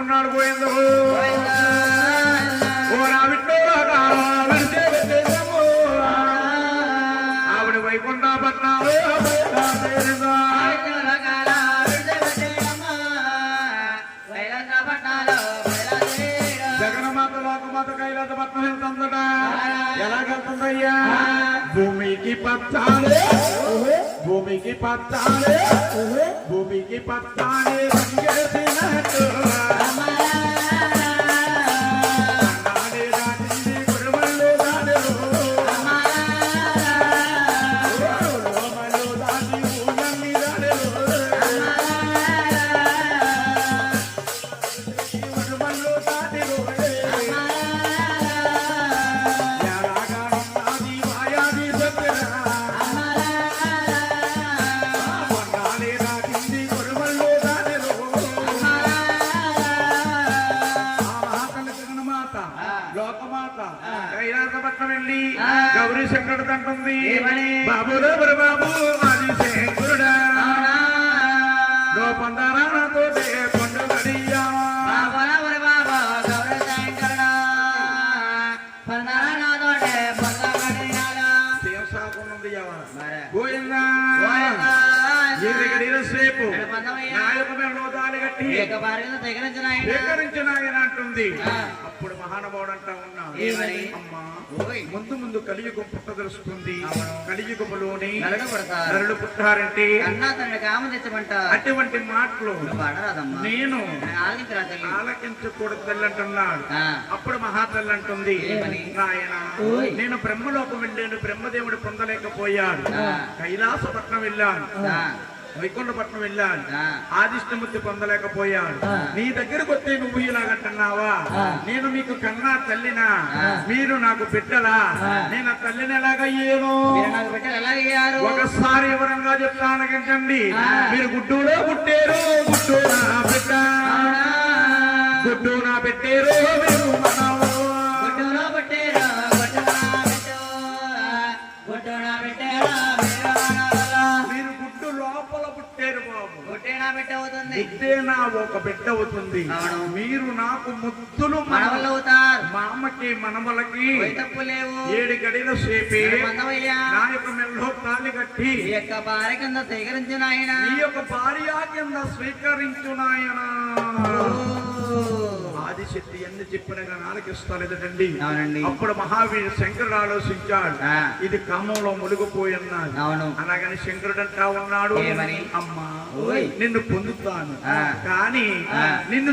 అంటున్నాడు పోయిందో ఆవిడ వైకుంఠ పట్నాలు జగన్మాత లోకమాత కైలాస పట్నం వెళ్తుందట. ఎలాగెళ్తుందయ్యా? భూమికి పచ్చాలే భూమికి పచ్చాలే భూమికి పచ్చాలే రంగేసినట్టు లోకమాత కైలాసపట్నం వెళ్ళి గౌరీ శంకరుడు అంటుంది, బాబులో బాబు ఆది శంకరుడా పొందరాతో పండుగడియా గోయిందా సేపు అంటుంది. అప్పుడు మహానుభావుడు అంటా ఉన్నాడు, అమ్మా ముందు ముందు కలియుగం పుట్టదలుస్తుంది. కలియుగములోని నరులు పుట్టారంటే అటువంటి మాటలు నేను ఆలకించకూడదు తల్లి అంటున్నాడు. అప్పుడు మహాతల్లి అంటుంది, నాయన నేను బ్రహ్మలోకం వెళ్ళాను, బ్రహ్మదేవుడు పొందలేకపోయాడు. కైలాసపట్నం వెళ్ళాను, వైకుంఠపట్నం వెళ్ళాను, ఆదిష్టమూర్తి పొందలేకపోయాడు. నీ దగ్గరకు వస్తే నువ్వు ఇలాగంటున్నావా? నేను మీకు కన్నా తల్లినా, మీరు నాకు బిడ్డలా? నేను తల్లిని ఎలాగయ్యాను? ఒకసారి వివరంగా చెప్తానగించండి. మీరు గుడ్డూలో పుట్టారు, గుడ్డు నా బిడ్డ, గుడ్డు నా పెట్టారు, మీరు మనవు గుడ్డులో పుట్టారు, గుడ్డు నా పెట్టారు, మీరు గుడ్డు లోపల పుట్టారు బాబు. గుడ్డేనా ఒక బిడ్డ అవుతుంది. మీరు నాకు ముద్దులు మనవలవుతారు. మా అమ్మకి మనవలకి 7 గడిల సేపే నా యొక్క మెల్లో తాళి కట్టి ఈ యొక్క భార్య కింద స్వీకరించిన ఆయన, ఈ యొక్క భార్య కింద స్వీకరించిన ఆయన ఆదిశక్తి ఎన్ని చెప్పిన ఆలకిస్తాలేదండి. అప్పుడు మహావీరు శంకరుడు ఆలోచించాడు, ఇది కామంలో మునిగిపోయిన్నాడు. అలాగని శంకరుడు అంటా ఉన్నాడు, అమ్మా నిన్ను పొందుతాను, కానీ నిన్ను